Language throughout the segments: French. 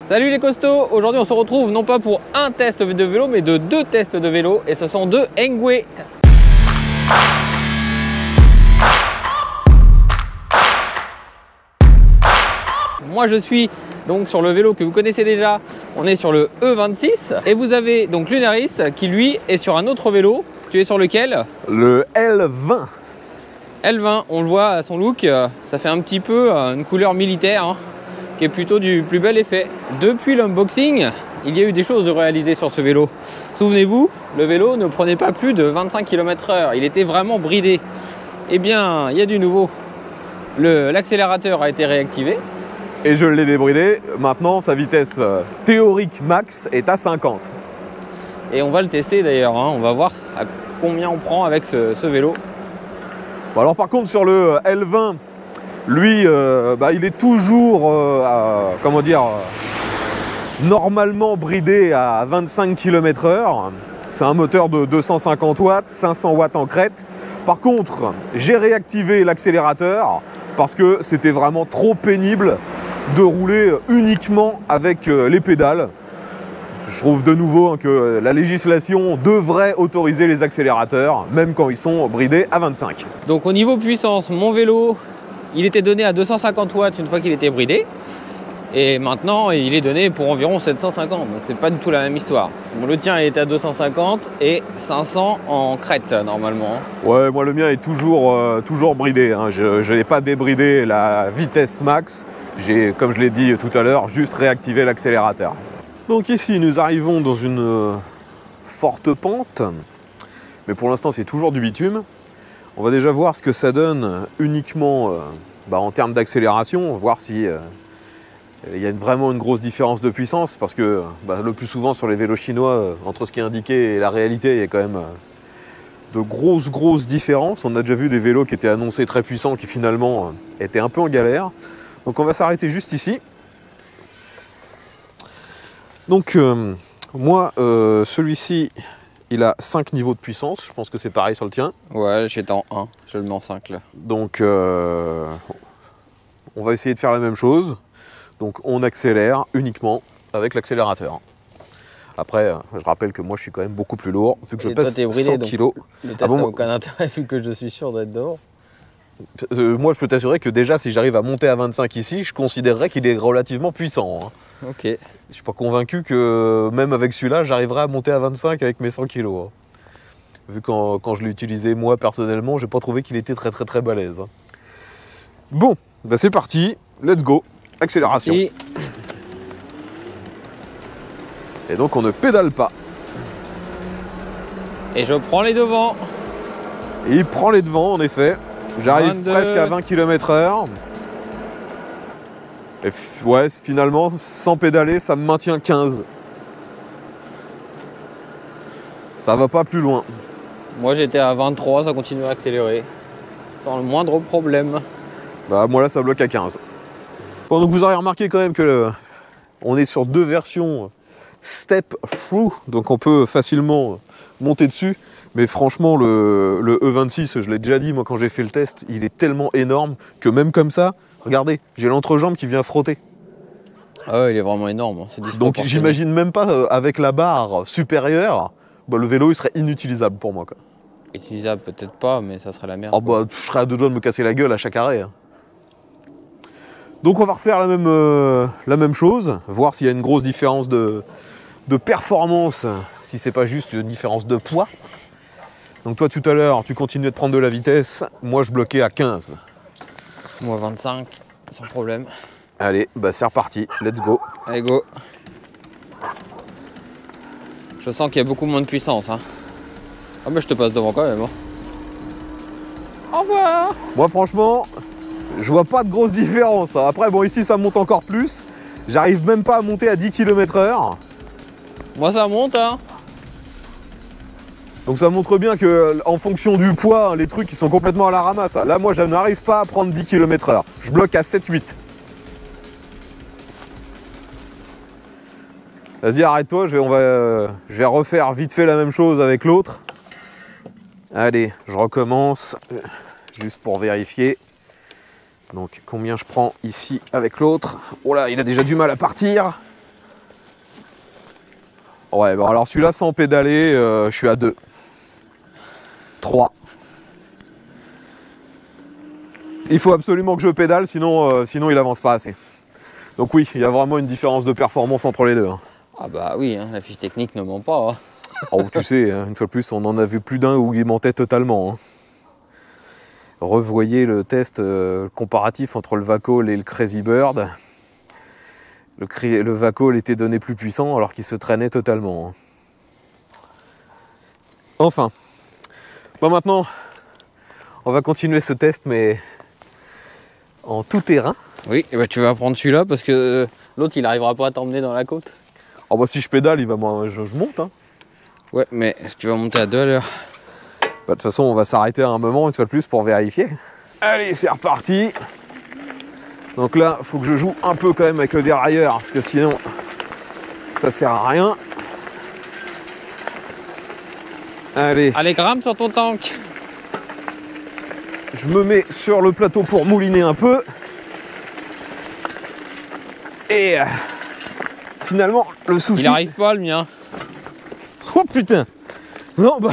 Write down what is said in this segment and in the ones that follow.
Salut les costauds, aujourd'hui on se retrouve non pas pour un test de vélo mais de deux tests de vélo et ce sont deux Engwe. Moi je suis donc sur le vélo que vous connaissez déjà, on est sur le E26 et vous avez donc Lunaris qui lui est sur un autre vélo. Tu es sur lequel? Le L20. L20, on le voit à son look, ça fait un petit peu une couleur militaire hein, qui est plutôt du plus bel effet. Depuis l'unboxing, il y a eu des choses de réaliser sur ce vélo. Souvenez-vous, le vélo ne prenait pas plus de 25 km/h, il était vraiment bridé. Eh bien, il y a du nouveau. L'accélérateur a été réactivé. Et je l'ai débridé, maintenant sa vitesse théorique max est à 50. Et on va le tester d'ailleurs, hein. On va voir à combien on prend avec ce vélo. Bon, alors par contre sur le L20, lui, il est toujours, normalement bridé à 25 km/h. C'est un moteur de 250 watts, 500 watts en crête. Par contre, j'ai réactivé l'accélérateur parce que c'était vraiment trop pénible de rouler uniquement avec les pédales. Je trouve de nouveau hein, que la législation devrait autoriser les accélérateurs, même quand ils sont bridés à 25. Donc au niveau puissance, mon vélo, il était donné à 250 watts une fois qu'il était bridé. Et maintenant, il est donné pour environ 750, donc c'est pas du tout la même histoire. Bon, le tien est à 250 et 500 en crête normalement. Ouais, moi le mien est toujours bridé, hein. Je n'ai pas débridé la vitesse max, j'ai, comme je l'ai dit tout à l'heure, juste réactivé l'accélérateur. Donc ici, nous arrivons dans une forte pente, mais pour l'instant c'est toujours du bitume. On va déjà voir ce que ça donne uniquement en termes d'accélération, voir si il y a vraiment une grosse différence de puissance, parce que le plus souvent sur les vélos chinois, entre ce qui est indiqué et la réalité, il y a quand même de grosses différences. On a déjà vu des vélos qui étaient annoncés très puissants, qui finalement étaient un peu en galère. Donc on va s'arrêter juste ici. Donc moi, celui-ci, il a 5 niveaux de puissance, je pense que c'est pareil sur le tien. Ouais, j'étais en 1, je le mets en 5 là. Donc on va essayer de faire la même chose. Donc on accélère uniquement avec l'accélérateur. Après, je rappelle que moi je suis quand même beaucoup plus lourd, vu que je pèse 100 kg. Le test n'a aucun intérêt vu que je suis sûr d'être dehors. Moi je peux t'assurer que déjà si j'arrive à monter à 25 ici, je considérerais qu'il est relativement puissant. Hein. Ok. Je suis pas convaincu que même avec celui-là, j'arriverai à monter à 25 avec mes 100 kg. Hein. Vu quand je l'ai utilisé moi personnellement, j'ai pas trouvé qu'il était très balèze. Hein. Bon, c'est parti, let's go. Accélération. Et donc on ne pédale pas. Et je prends les devants. Et il prend les devants en effet. J'arrive presque à 20 km/h. Et ouais, finalement, sans pédaler, ça me maintient 15. Ça va pas plus loin. Moi j'étais à 23, ça continue à accélérer. Sans le moindre problème. Moi là ça bloque à 15. Bon, donc vous aurez remarqué quand même que on est sur deux versions step through, donc on peut facilement monter dessus. Mais franchement, le E26, je l'ai déjà dit, moi quand j'ai fait le test, il est tellement énorme que même comme ça, regardez, j'ai l'entrejambe qui vient frotter. Ah ouais, il est vraiment énorme, c'est disproportionné. Donc j'imagine même pas avec la barre supérieure, le vélo il serait inutilisable pour moi. Quoi. Utilisable peut-être pas, mais ça serait la merde. Je serais à deux doigts de me casser la gueule à chaque arrêt. Hein. Donc on va refaire la même chose, voir s'il y a une grosse différence de performance, si c'est pas juste une différence de poids. Donc toi tout à l'heure, tu continuais de prendre de la vitesse, moi je bloquais à 15. Moi 25, sans problème. Allez, c'est reparti, let's go. Allez go. Je sens qu'il y a beaucoup moins de puissance. Hein. Ah mais je te passe devant quand même. Hein. Au revoir. Moi franchement, je vois pas de grosse différence. Après ici ça monte encore plus. J'arrive même pas à monter à 10 km/h. Moi ça monte hein. Donc ça montre bien que en fonction du poids, les trucs ils sont complètement à la ramasse. Là moi je n'arrive pas à prendre 10 km/h. Je bloque à 7-8. Vas-y arrête-toi, je vais refaire vite fait la même chose avec l'autre. Allez, je recommence, juste pour vérifier. Donc combien je prends ici avec l'autre? Oh là, il a déjà du mal à partir. Ouais, bon alors celui-là sans pédaler, je suis à 2. 3. Il faut absolument que je pédale, sinon il avance pas assez. Donc oui, il y a vraiment une différence de performance entre les deux. Hein. Ah bah oui, hein, la fiche technique ne ment pas. Hein. Oh, tu sais, une fois de plus, on en a vu plus d'un où il mentait totalement. Hein. Revoyez le test comparatif entre le Vacol et le Crazy Bird. Le Vacol était donné plus puissant alors qu'il se traînait totalement. Hein. Enfin, bon maintenant, on va continuer ce test, mais en tout terrain. Oui, et bah tu vas prendre celui-là parce que l'autre il arrivera pas à t'emmener dans la côte. Oh bah si je pédale, je monte. Hein. Ouais, mais tu vas monter à 2 à l'heure. Bah, de toute façon, on va s'arrêter à un moment, une fois de plus, pour vérifier. Allez, c'est reparti. Donc là, il faut que je joue un peu quand même avec le dérailleur, parce que sinon, ça sert à rien. Allez. Allez, grimpe sur ton tank. Je me mets sur le plateau pour mouliner un peu. Et finalement, le souci... Il arrive pas le mien. Oh putain. Non, bah...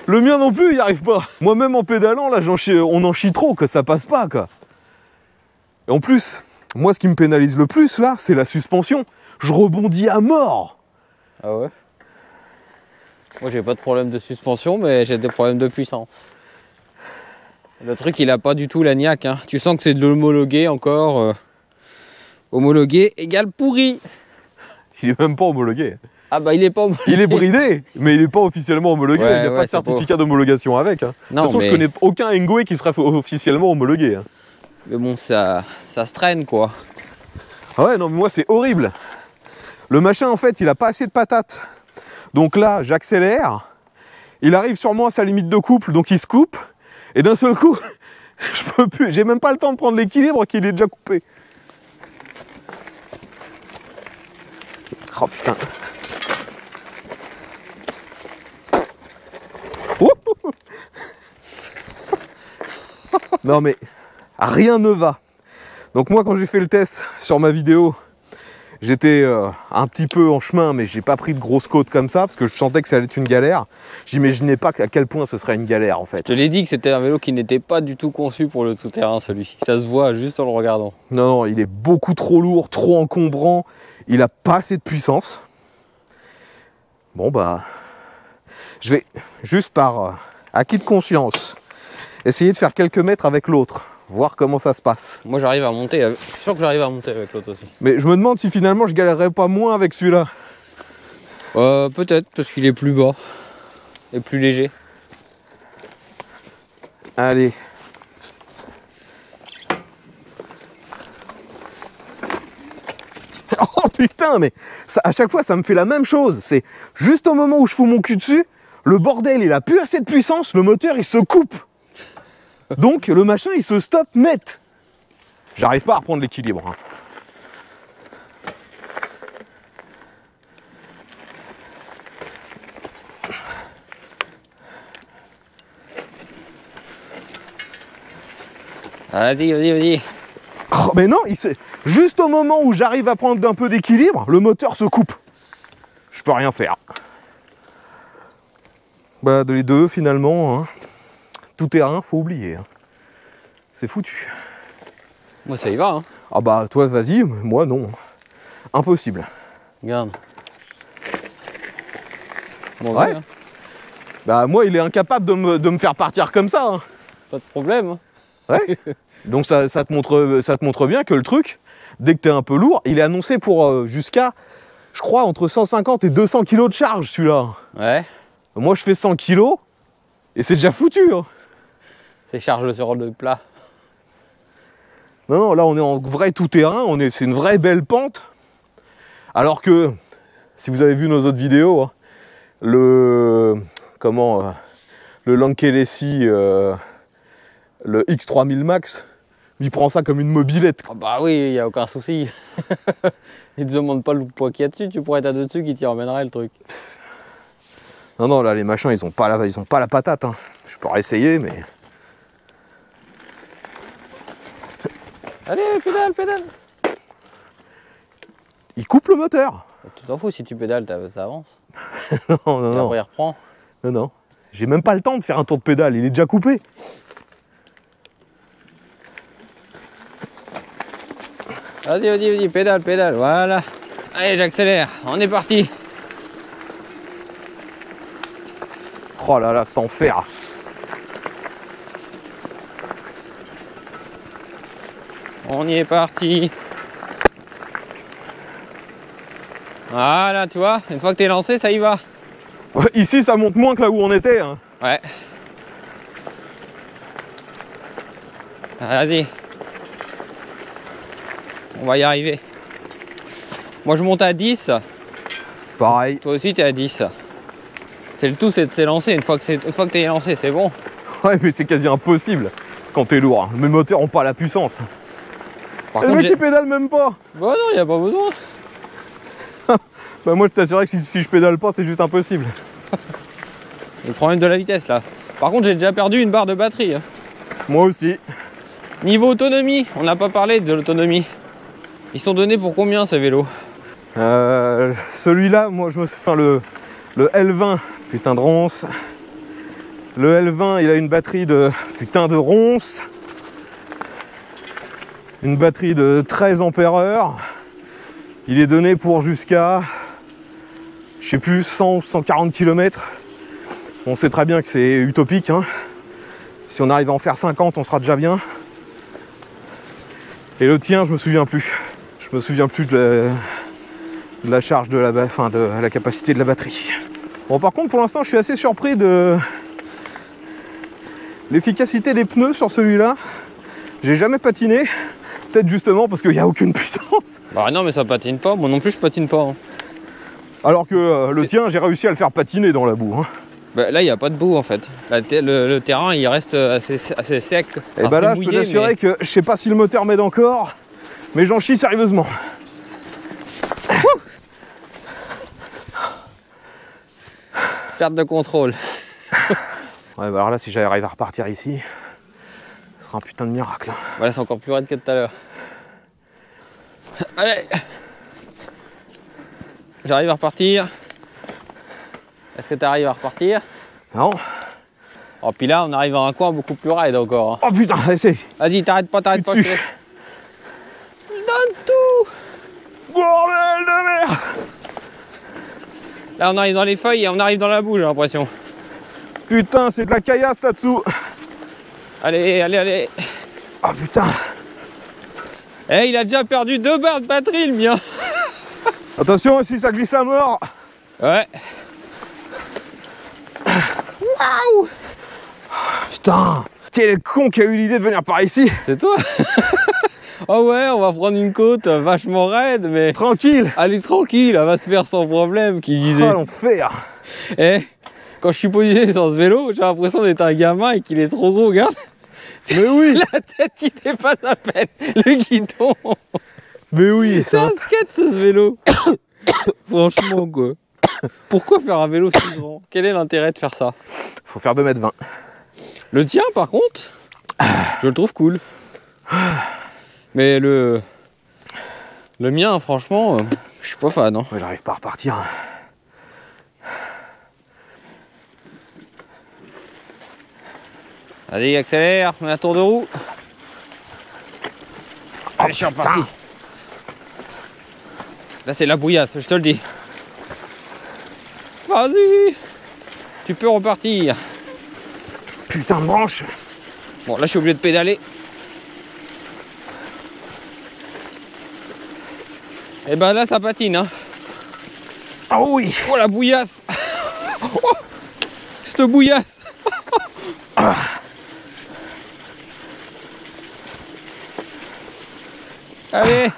Le mien non plus, il n'y arrive pas. Moi-même en pédalant, là, on en chie trop, que ça passe pas, quoi. Et en plus, moi, ce qui me pénalise le plus, là, c'est la suspension. Je rebondis à mort. Ah ouais? Moi, j'ai pas de problème de suspension, mais j'ai des problèmes de puissance. Le truc, il a pas du tout la niaque. Hein. Tu sens que c'est de l'homologué encore. Homologué égale pourri. Il est même pas homologué. Ah bah il est pas homologué. Il est bridé, mais il est pas officiellement homologué. Ouais, il n'y a pas de certificat d'homologation avec. Hein. Non, de toute façon, je connais aucun Engwe qui serait officiellement homologué. Hein. Mais bon, ça se traîne quoi. Ah ouais, non, mais moi c'est horrible. Le machin, en fait, il a pas assez de patates. Donc là, j'accélère. Il arrive sûrement à sa limite de couple, donc il se coupe. Et d'un seul coup, je peux plus. J'ai même pas le temps de prendre l'équilibre qu'il est déjà coupé. Oh putain. Non mais rien ne va. Donc moi quand j'ai fait le test sur ma vidéo, j'étais un petit peu en chemin, mais j'ai pas pris de grosses côtes comme ça parce que je sentais que ça allait être une galère. J'imaginais pas à quel point ce serait une galère en fait. Je te l'ai dit que c'était un vélo qui n'était pas du tout conçu pour le tout-terrain celui-ci. Ça se voit juste en le regardant. Non, non, il est beaucoup trop lourd, trop encombrant. Il a pas assez de puissance. Bon bah, je vais juste par acquis de conscience essayer de faire quelques mètres avec l'autre, voir comment ça se passe. Moi j'arrive à monter, je suis sûr que j'arrive à monter avec l'autre aussi. Mais je me demande si finalement je galérerais pas moins avec celui-là. Peut-être parce qu'il est plus bas et plus léger. Allez. Oh putain, mais ça, à chaque fois ça me fait la même chose. C'est juste au moment où je fous mon cul dessus, le bordel il a plus assez de puissance, le moteur il se coupe. Donc le machin il se stoppe net. J'arrive pas à reprendre l'équilibre. Hein. Vas-y, vas-y, vas-y. Oh, mais non, juste au moment où j'arrive à prendre un peu d'équilibre, le moteur se coupe. Je peux rien faire. Bah les deux finalement, hein. Tout terrain, faut oublier. Hein. C'est foutu. Moi ça y va. Hein. Ah bah toi vas-y, moi non. Impossible. Regarde. Bon, ouais. Hein. Bah moi il est incapable de me faire partir comme ça. Hein. Pas de problème. Hein. Ouais. Donc ça te montre bien que le truc, dès que t'es un peu lourd, il est annoncé pour jusqu'à, je crois, entre 150 et 200 kg de charge celui-là. Ouais. Moi je fais 100 kg et c'est déjà foutu. Hein. C'est charge sur le plat. Non, non, là on est en vrai tout-terrain, c'est une vraie belle pente. Alors que, si vous avez vu nos autres vidéos, hein, le Lankelesi, le X3000 Max, il prend ça comme une mobilette. Ah bah oui, il n'y a aucun souci. Il te demande pas le poids qu'il y a dessus, tu pourrais être à deux dessus qui t'y emmènerait le truc. Non, non, là les machins ils ont pas la patate. Hein. Je pourrais essayer, mais... Allez, pédale, pédale. Il coupe le moteur. Tu t'en fous, si tu pédales, ça avance. Non, non, Et non. après, il reprend. Non, non. J'ai même pas le temps de faire un tour de pédale, il est déjà coupé. Vas-y, vas-y, vas-y, pédale, pédale, voilà. Allez, j'accélère, on est parti. Oh là là, c'est enfer. On y est parti. Voilà, tu vois, une fois que t'es lancé, ça y va. Ici, ça monte moins que là où on était. Hein. Ouais. Vas-y. On va y arriver. Moi, je monte à 10. Pareil. Toi aussi, t'es à 10. C'est le tout, c'est de s'élancer. Une fois que t'es lancé, c'est bon. Ouais, mais c'est quasi impossible quand t'es lourd. Mes moteurs n'ont pas la puissance. Par Et le contre, mec, il pédale même pas. Bah non, il n'y a pas besoin. Bah moi, je t'assurais que si je pédale pas, c'est juste impossible. Le problème de la vitesse, là. Par contre, j'ai déjà perdu une barre de batterie. Hein. Moi aussi. Niveau autonomie, on n'a pas parlé de l'autonomie. Ils sont donnés pour combien, ces vélos? Celui-là, moi, je me suis... Enfin, le L20, putain de ronce. Le L20, il a une batterie de putain de ronce. Une batterie de 13 ampères-heure. Il est donné pour jusqu'à, je sais plus, 100 ou 140 km. On sait très bien que c'est utopique. Hein. Si on arrive à en faire 50, on sera déjà bien. Et le tien, je me souviens plus. Je me souviens plus de la charge de la capacité de la batterie. Bon, par contre, pour l'instant, je suis assez surpris de l'efficacité des pneus sur celui-là. J'ai jamais patiné. Peut-être justement parce qu'il n'y a aucune puissance. Bah non, mais ça patine pas. Moi non plus, je patine pas. Hein. Alors que le tien, j'ai réussi à le faire patiner dans la boue. Hein. Bah, là, il n'y a pas de boue en fait. Le terrain, il reste assez sec. Et bah là, je peux t'assurer que je sais pas si le moteur m'aide encore, mais j'en chie sérieusement. Perte de contrôle. Ouais, bah alors là, si j'arrive à repartir ici, ce sera un putain de miracle. Hein. Voilà, c'est encore plus raide que tout à l'heure. Allez. J'arrive à repartir. Est-ce que tu arrives à repartir? Non. Oh, puis là, on arrive à un coin beaucoup plus raide encore. Hein. Oh putain, essaye. Vas-y, t'arrêtes pas. Donne tout. Bordel de merde. Là, on arrive dans les feuilles et on arrive dans la boue, j'ai l'impression. Putain, c'est de la caillasse là-dessous. Allez, allez, allez. Oh putain. Eh, il a déjà perdu 2 barres de batterie, le mien. Attention, si ça glisse à mort. Ouais. Waouh. Putain. Quel con qui a eu l'idée de venir par ici. C'est toi. Oh ouais, on va prendre une côte vachement raide, mais... Tranquille. Allez, tranquille, elle va se faire sans problème, qui disait. Oh l'enfer. Eh, quand je suis posé sur ce vélo, j'ai l'impression d'être un gamin et qu'il est trop gros, regarde. Mais oui. La tête qui dépasse à peine le guidon. Mais oui, C'est un sketch ce vélo. Franchement quoi. Pourquoi faire un vélo si grand? Quel est l'intérêt de faire ça? Faut faire 2,20 m. Le tien par contre, je le trouve cool. Mais le mien franchement, je suis pas fan. Hein. Ouais, j'arrive pas à repartir. Allez, accélère, mets un tour de roue. Allez, je suis reparti. Là, c'est la bouillasse, je te le dis. Vas-y. Tu peux repartir. Putain de branche. Bon, là, je suis obligé de pédaler. Et ben là, ça patine. Hein. Ah oui. Oh, la bouillasse. Oh, cette bouillasse. Allez.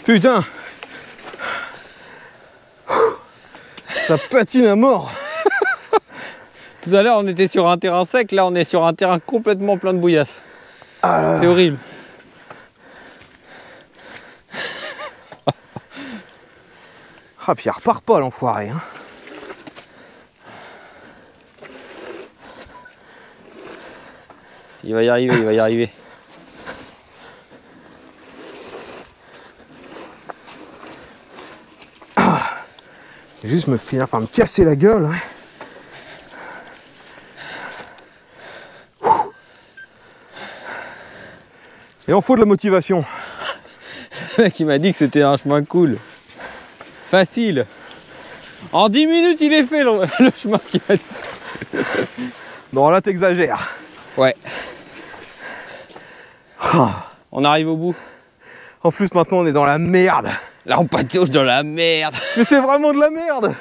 Putain. Ça patine à mort. Tout à l'heure, on était sur un terrain sec. Là, on est sur un terrain complètement plein de bouillasse. Ah, c'est horrible. Ah, puis il repart pas l'enfoiré. Hein. Il va y arriver, il va y arriver. Juste me finir par me casser la gueule. Hein. Et on faut de la motivation. Le mec il m'a dit que c'était un chemin cool. Facile. En 10 minutes il est fait le chemin qu'il m'a dit. Non là t'exagères. Ouais. On arrive au bout. En plus maintenant on est dans la merde. Là on patauge dans la merde. Mais c'est vraiment de la merde.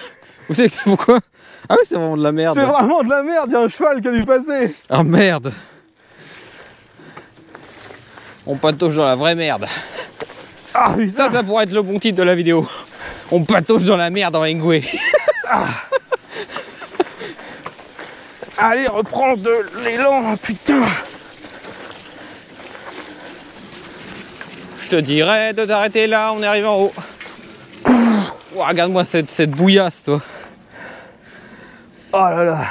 Vous savez que c'est pourquoi? Ah oui c'est vraiment de la merde. C'est vraiment de la merde, il y a un cheval qui a dû passer. Ah merde. On patauge dans la vraie merde. Ah putain. Ça pourrait être le bon titre de la vidéo. On patauge dans la merde en Engwe. Allez, reprends de l'élan, putain. Je te dirais de t'arrêter là, on est arrivé en haut. Oh, regarde-moi cette bouillasse, toi. Oh là là.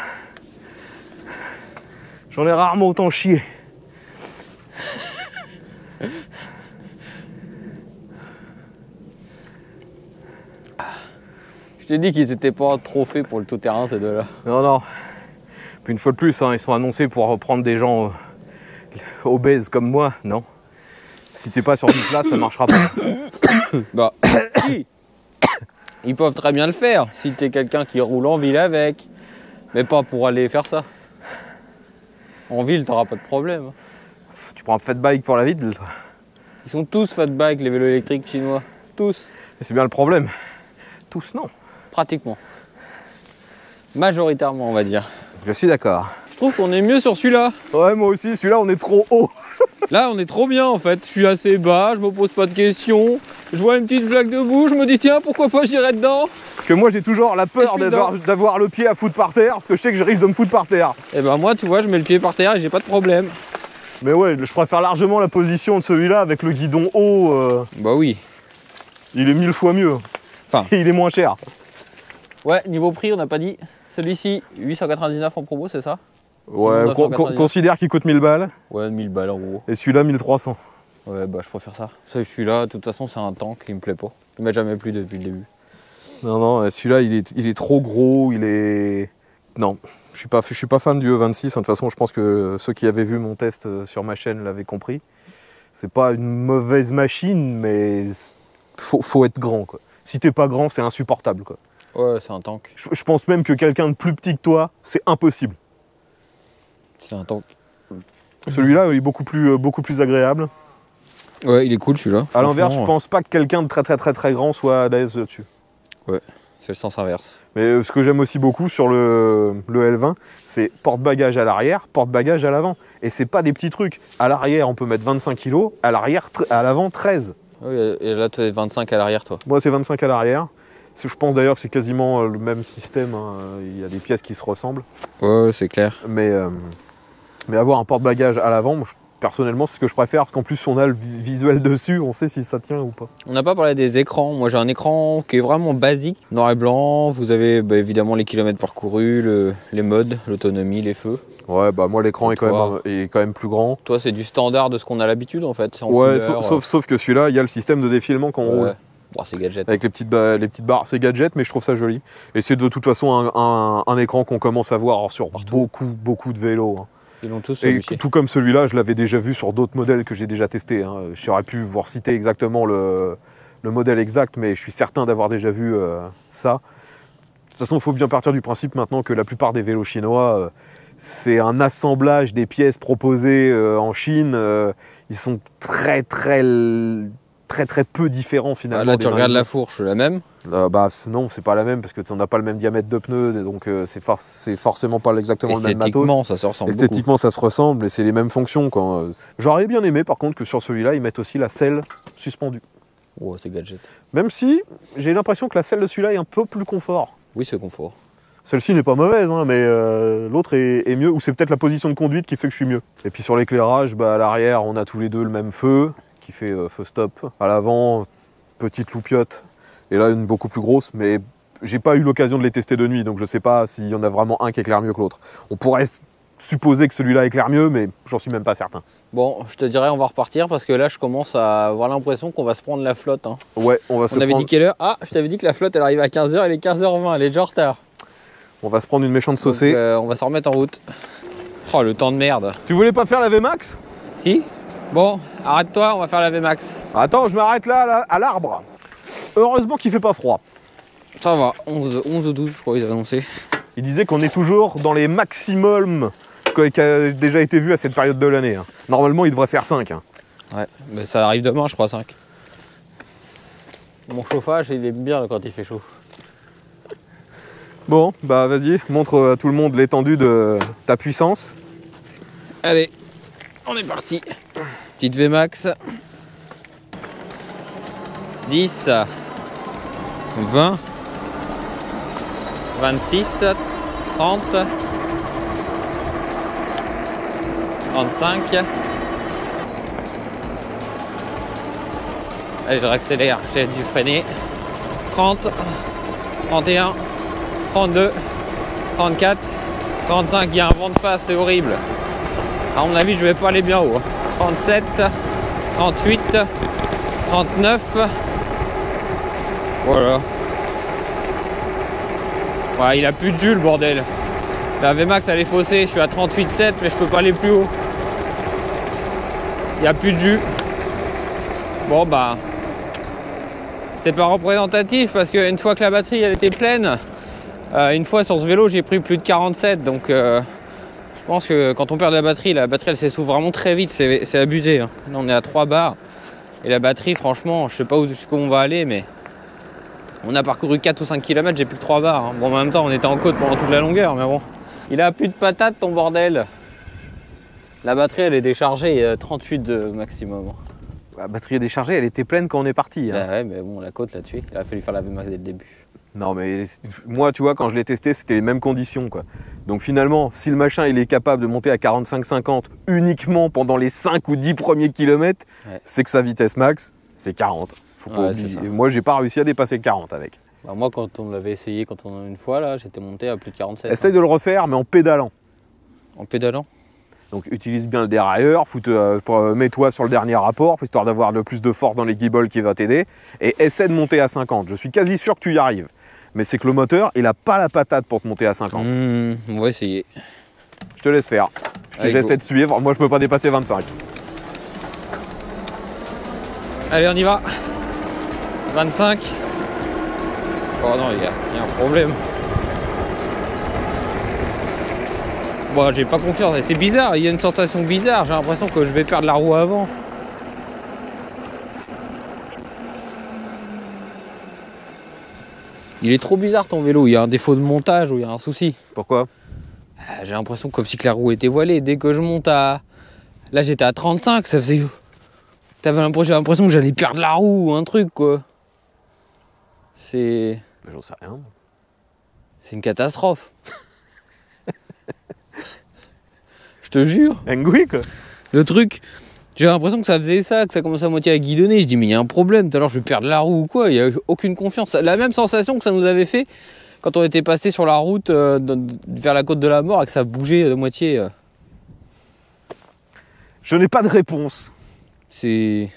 J'en ai rarement autant chié. Je t'ai dit qu'ils étaient pas trop faits pour le tout-terrain, ces deux-là. Non, non. Puis une fois de plus, hein, ils sont annoncés pour reprendre des gens obèses comme moi. Non. Si t'es pas sur une place, ça marchera pas. Bah, si. Ils peuvent très bien le faire, si t'es quelqu'un qui roule en ville avec. Mais pas pour aller faire ça. En ville, t'auras pas de problème. Tu prends un fat bike pour la ville, toi. Ils sont tous fat bike, les vélos électriques chinois. Tous. Et c'est bien le problème. Tous, non. Pratiquement. Majoritairement, on va dire. Je suis d'accord. Je trouve qu'on est mieux sur celui-là. Ouais, moi aussi, celui-là, on est trop haut. Là, on est trop bien en fait. Je suis assez bas, je me pose pas de questions. Je vois une petite flaque de boue, je me dis tiens, pourquoi pas j'irai dedans. Que moi, j'ai toujours la peur d'avoir le pied à foutre par terre, parce que je sais que je risque de me foutre par terre. Et ben moi, tu vois, je mets le pied par terre et j'ai pas de problème. Mais ouais, je préfère largement la position de celui-là avec le guidon haut. Bah oui. Il est 1000 fois mieux. Enfin. Et il est moins cher. Ouais, niveau prix, on n'a pas dit. Celui-ci, 899 en promo, c'est ça? Ouais, considère qu'il coûte 1000 balles. Ouais, 1000 balles en gros. Et celui-là, 1300. Ouais, bah je préfère ça. Celui-là, de toute façon, c'est un tank qui me plaît pas. Il m'a jamais plu depuis le début. Non, non, celui-là, il est trop gros, il est... Non, je suis pas fan du E26. De toute façon, je pense que ceux qui avaient vu mon test sur ma chaîne l'avaient compris. C'est pas une mauvaise machine, mais faut être grand, quoi. Si t'es pas grand, c'est insupportable, quoi. Ouais, c'est un tank. Je pense même que quelqu'un de plus petit que toi, c'est impossible. C'est un tank. Celui-là, il est beaucoup plus agréable. Ouais, il est cool celui-là. À l'inverse, je pense pas que quelqu'un de très grand soit à l'aise dessus. Ouais, c'est le sens inverse. Mais ce que j'aime aussi beaucoup sur le L20, c'est porte-bagages à l'arrière, porte-bagages à l'avant. Et c'est pas des petits trucs. À l'arrière, on peut mettre 25 kg, à l'avant, 13. Oui, et là, tu es 25 à l'arrière, toi. Moi, c'est 25 à l'arrière. Je pense d'ailleurs que c'est quasiment le même système. Hein. Il y a des pièces qui se ressemblent. Ouais, c'est clair. Mais avoir un porte-bagages à l'avant, personnellement, c'est ce que je préfère, parce qu'en plus, on a le visuel dessus, on sait si ça tient ou pas. On n'a pas parlé des écrans. Moi, j'ai un écran qui est vraiment basique, noir et blanc. Vous avez évidemment les kilomètres parcourus, les modes, l'autonomie, les feux. Ouais, bah moi, l'écran est quand même plus grand. Toi, c'est du standard de ce qu'on a l'habitude, en fait. Ouais, sauf que celui-là, il y a le système de défilement quand on roule. Bon, c'est gadget. Avec les petites barres, c'est gadget, mais je trouve ça joli. Et c'est de toute façon un écran qu'on commence à voir sur beaucoup de vélos. Hein. Ils l'ont tous. Et tout comme celui-là, je l'avais déjà vu sur d'autres modèles que j'ai déjà testés. Hein. J'aurais pu vous reciter exactement le modèle exact, mais je suis certain d'avoir déjà vu ça. De toute façon, il faut bien partir du principe maintenant que la plupart des vélos chinois, c'est un assemblage des pièces proposées en Chine. Ils sont très peu différents finalement. Là, tu regardes la fourche, la même? Bah non, c'est pas la même parce que on n'a pas le même diamètre de pneus, donc c'est forcément pas exactement le même matos. Esthétiquement, ça se ressemble. Esthétiquement, ça se ressemble et c'est les mêmes fonctions. J'aurais bien aimé par contre que sur celui-là, ils mettent aussi la selle suspendue. Oh, c'est gadget. Même si j'ai l'impression que la selle de celui-là est un peu plus confort. Oui, c'est confort. Celle-ci n'est pas mauvaise, hein, mais l'autre est mieux, ou c'est peut-être la position de conduite qui fait que je suis mieux. Et puis sur l'éclairage, bah, à l'arrière, on a tous les deux le même feu, qui fait feu stop. À l'avant, petite loupiote, et là une beaucoup plus grosse, mais j'ai pas eu l'occasion de les tester de nuit, donc je sais pas s'il y en a vraiment un qui éclaire mieux que l'autre. On pourrait supposer que celui-là éclaire mieux, mais j'en suis même pas certain. Bon, je te dirais, on va repartir parce que là, je commence à avoir l'impression qu'on va se prendre la flotte. Hein. Ouais, on va se On avait prendre... dit quelle heure? Ah, je t'avais dit que la flotte, elle arrive à 15h, elle est 15h20, elle est déjà en retard. On va se prendre une méchante saucée. Donc, on va s'en remettre en route. Oh, le temps de merde. Tu voulais pas faire la VMAX? Si? Bon, arrête-toi, on va faire la VMAX. Attends, je m'arrête là, à l'arbre. Heureusement qu'il fait pas froid. Ça va, 11 ou 12, je crois, ils avaient annoncé. Il disait qu'on est toujours dans les maximums qui a déjà été vu à cette période de l'année. Hein. Normalement, il devrait faire 5. Hein. Ouais, mais ça arrive demain, je crois, 5. Mon chauffage, il est bien quand il fait chaud. Bon, bah vas-y, montre à tout le monde l'étendue de ta puissance. Allez, on est parti. Petite VMAX. 10, 20, 26, 30, 35. Allez, je réaccélère, j'ai dû freiner. 30, 31, 32, 34, 35. Il y a un vent de face, c'est horrible. À mon avis, je vais pas aller bien haut. 37, 38, 39. Voilà. Ouais, il a plus de jus, le bordel. La VMAX, elle est faussée. Je suis à 38,7, mais je peux pas aller plus haut. Il n'y a plus de jus. Bon, bah... c'est pas représentatif parce qu'une fois que la batterie, elle était pleine, une fois sur ce vélo, j'ai pris plus de 47. Donc, je pense que quand on perd la batterie, elle s'essouffle vraiment très vite. C'est abusé. Hein. Là, on est à 3 bars. Et la batterie, franchement, je sais pas jusqu'où on va aller, mais... on a parcouru 4 ou 5 km, j'ai plus que 3 bars. Hein. Bon, en même temps, on était en côte pendant toute la longueur, mais bon. Il a plus de patates, ton bordel. La batterie, elle est déchargée, 38 de maximum. La batterie est déchargée, elle était pleine quand on est parti. Hein. Bah ouais, mais bon, la côte là-dessus, il a fallu faire la VMAX dès le début. Non, mais moi, tu vois, quand je l'ai testé, c'était les mêmes conditions, quoi. Donc finalement, si le machin, il est capable de monter à 45-50 uniquement pendant les 5 ou 10 premiers kilomètres, ouais. C'est que sa vitesse max, c'est 40. Faut pas oublier. Moi, j'ai pas réussi à dépasser 40 avec. Bah moi, quand on l'avait essayé une fois, là, j'étais monté à plus de 47. Essaye de le refaire, mais en pédalant. En pédalant? Donc utilise bien le dérailleur, mets-toi sur le dernier rapport, histoire d'avoir le plus de force dans les guibolles qui va t'aider, et essaie de monter à 50. Je suis quasi sûr que tu y arrives. Mais c'est que le moteur, il a pas la patate pour te monter à 50. On va essayer. Je te laisse faire. J'essaie de suivre. Moi, je peux pas dépasser 25. Allez, on y va. 25. Oh non, il y a un problème. Bon, j'ai pas confiance. C'est bizarre, il y a une sensation bizarre. J'ai l'impression que je vais perdre la roue avant. Il est trop bizarre ton vélo, il y a un défaut de montage ou il y a un souci. Pourquoi? J'ai l'impression comme si que la roue était voilée. Dès que je monte à... Là j'étais à 35, ça faisait... J'ai l'impression que j'allais perdre la roue ou un truc quoi. C'est... J'en sais rien. C'est une catastrophe. Je te jure. Engui quoi. Le truc... J'ai l'impression que ça faisait ça, que ça commençait à moitié à guidonner. Je dis mais il y a un problème, tout à l'heure je vais perdre la roue ou quoi, il n'y a aucune confiance. La même sensation que ça nous avait fait quand on était passé sur la route vers la côte de la mort et que ça bougeait de moitié. Je n'ai pas de réponse. Je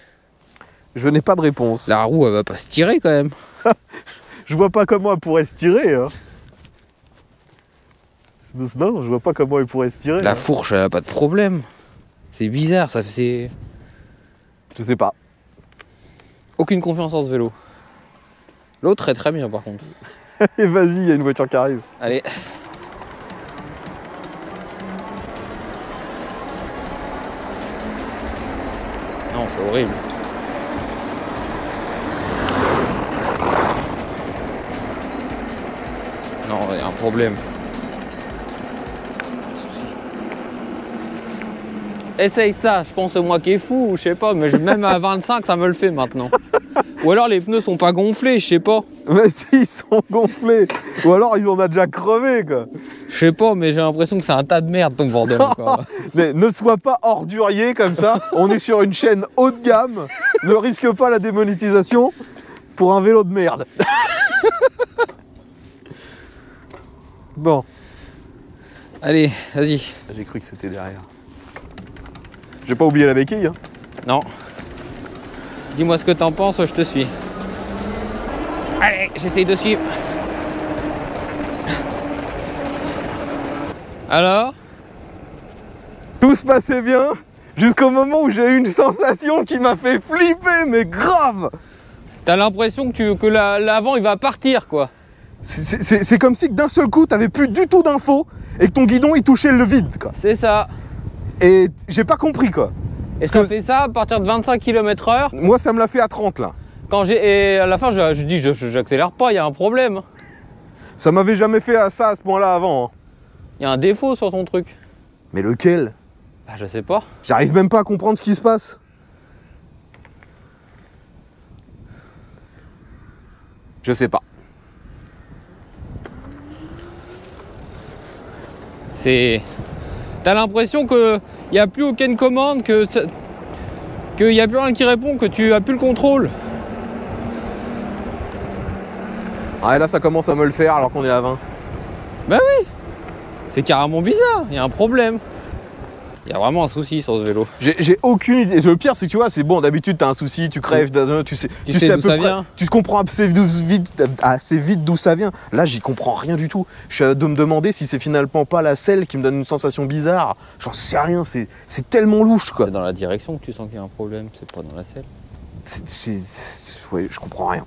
n'ai pas de réponse. La roue elle va pas se tirer quand même. Je vois pas comment elle pourrait se tirer. Hein. Non, je vois pas comment elle pourrait se tirer. La fourche elle a pas de problème. C'est bizarre, ça faisait... Je sais pas. Aucune confiance en ce vélo. L'autre est très bien par contre. Allez, vas-y, il y a une voiture qui arrive. Allez. Non, c'est horrible. Non, il y a un problème. Essaye ça, je pense moi qui est fou, je sais pas, mais même à 25 ça me le fait maintenant. Ou alors les pneus sont pas gonflés, je sais pas. Mais si, ils sont gonflés. Ou alors ils en ont déjà crevé quoi. Je sais pas, mais j'ai l'impression que c'est un tas de merde ton bordel encore. Ne sois pas ordurier comme ça, on est sur une chaîne haut de gamme, ne risque pas la démonétisation pour un vélo de merde. Bon. Allez, vas-y. J'ai cru que c'était derrière. J'ai pas oublié la béquille. Hein. Non. Dis-moi ce que t'en penses, je te suis. Allez, j'essaye de suivre. Alors? Tout se passait bien jusqu'au moment où j'ai eu une sensation qui m'a fait flipper, mais grave. T'as l'impression que l'avant il va partir, quoi. C'est comme si que d'un seul coup t'avais plus du tout d'infos et que ton guidon il touchait le vide, quoi. C'est ça. Et j'ai pas compris, quoi. Et ça fait ça à partir de 25 km/h. Moi ça me l'a fait à 30 là. Et à la fin je dis j'accélère pas, il y a un problème. Ça m'avait jamais fait ça à ce point-là avant. Hein. Il y a un défaut sur ton truc. Mais lequel? Bah, je sais pas. J'arrive même pas à comprendre ce qui se passe. Je sais pas. T'as l'impression qu'il n'y a plus aucune commande, qu'il n'y a plus rien qui répond, que tu as plus le contrôle. Ah et là ça commence à me le faire alors qu'on est à 20. Bah oui. C'est carrément bizarre, il y a un problème. Il y a vraiment un souci sur ce vélo. J'ai aucune idée. Le pire c'est que tu vois, c'est bon, d'habitude t'as un souci, tu crèves, tu sais d'où ça vient. Tu comprends assez vite d'où ça vient. Là j'y comprends rien du tout. Je suis à de me demander si c'est finalement pas la selle qui me donne une sensation bizarre. J'en sais rien, c'est tellement louche, quoi. C'est dans la direction que tu sens qu'il y a un problème, c'est pas dans la selle. Ouais, je comprends rien.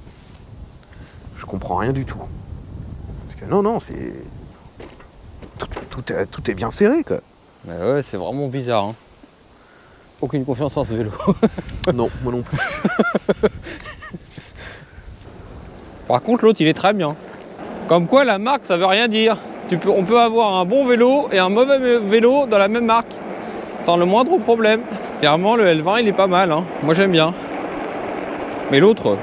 Je comprends rien du tout. Parce que non, c'est... Tout est bien serré, quoi. Mais ouais, c'est vraiment bizarre. Hein. Aucune confiance en ce vélo. Non, moi non plus. Par contre, l'autre, il est très bien. Comme quoi, la marque, ça veut rien dire. On peut avoir un bon vélo et un mauvais vélo dans la même marque, sans le moindre problème. Clairement, le L20, il est pas mal. Hein. Moi, j'aime bien. Mais l'autre,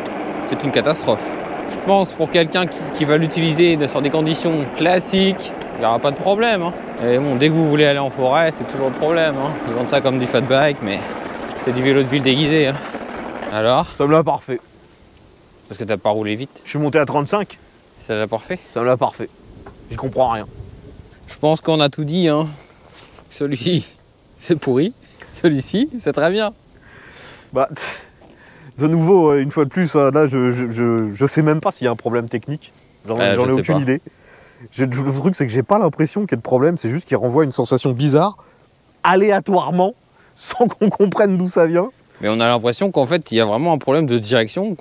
c'est une catastrophe. Je pense pour quelqu'un qui va l'utiliser sur des conditions classiques, il n'y aura pas de problème. Hein. Et bon, dès que vous voulez aller en forêt, c'est toujours le problème. Hein. Ils vendent ça comme du fat bike, mais c'est du vélo de ville déguisé. Hein. Alors? Ça me l'a parfait. Parce que t'as pas roulé vite. Je suis monté à 35. Ça l'a parfait. Ça me l'a parfait. J'y comprends rien. Je pense qu'on a tout dit. Hein. Celui-ci, c'est pourri. Celui-ci, c'est très bien. Bah, de nouveau, une fois de plus, là, je sais même pas s'il y a un problème technique. J'en ai aucune idée. Le truc, c'est que j'ai pas l'impression qu'il y ait de problème. C'est juste qu'il renvoie une sensation bizarre, aléatoirement, sans qu'on comprenne d'où ça vient. Mais on a l'impression qu'en fait, il y a vraiment un problème de direction.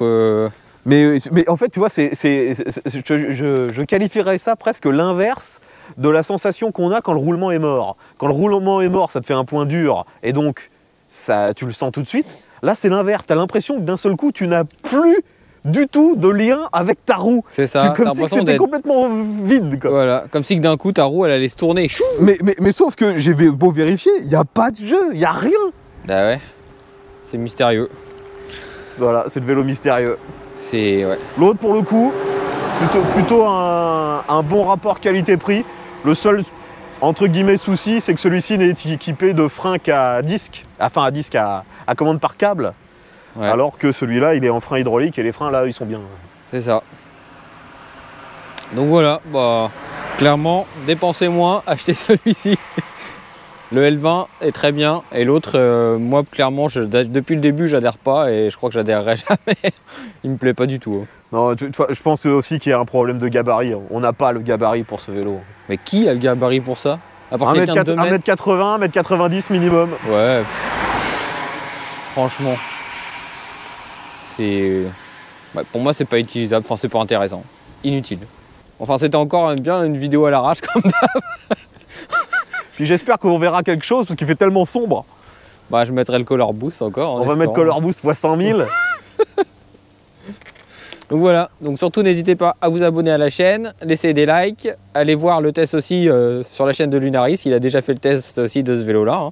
Mais en fait, tu vois, je qualifierais ça presque l'inverse de la sensation qu'on a quand le roulement est mort. Quand le roulement est mort, ça te fait un point dur, et donc ça, tu le sens tout de suite. Là, c'est l'inverse. Tu as l'impression que d'un seul coup, tu n'as plus du tout de lien avec ta roue. C'est ça. Comme si c'était complètement vide, quoi. Voilà, comme si d'un coup, ta roue, elle allait se tourner. Mais sauf que j'ai beau vérifier, il n'y a pas de jeu, il n'y a rien. Bah ouais, c'est mystérieux. Voilà, c'est le vélo mystérieux. C'est... ouais. L'autre, pour le coup, plutôt un bon rapport qualité-prix. Le seul, entre guillemets, souci, c'est que celui-ci n'est équipé de freins qu'à disque. Enfin, à disque, à commande par câble. Ouais. Alors que celui-là, il est en frein hydraulique et les freins, là, ils sont bien. C'est ça. Donc voilà, bah, clairement, dépensez moins, achetez celui-ci. Le L20 est très bien et l'autre, moi, clairement, depuis le début, j'adhère pas et je crois que j'adhérerai jamais. Il me plaît pas du tout. Hein. Non, je pense aussi qu'il y a un problème de gabarit. On n'a pas le gabarit pour ce vélo. Mais qui a le gabarit pour ça? À part 1m80, 1m90 minimum. Ouais. Franchement. C'est... Ouais, pour moi, c'est pas utilisable. Enfin, c'est pas intéressant. Inutile. Enfin, c'était encore bien une vidéo à l'arrache comme d'hab. Puis j'espère qu'on verra quelque chose parce qu'il fait tellement sombre. Bah, je mettrai le Color Boost encore. On va mettre Color Boost x 100 000. Donc voilà, donc surtout n'hésitez pas à vous abonner à la chaîne, laisser des likes, allez voir le test aussi sur la chaîne de Lunaris, il a déjà fait le test aussi de ce vélo-là. Hein.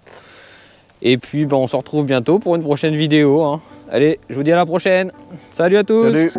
Et puis on se retrouve bientôt pour une prochaine vidéo. Hein. Allez, je vous dis à la prochaine. Salut à tous. Salut.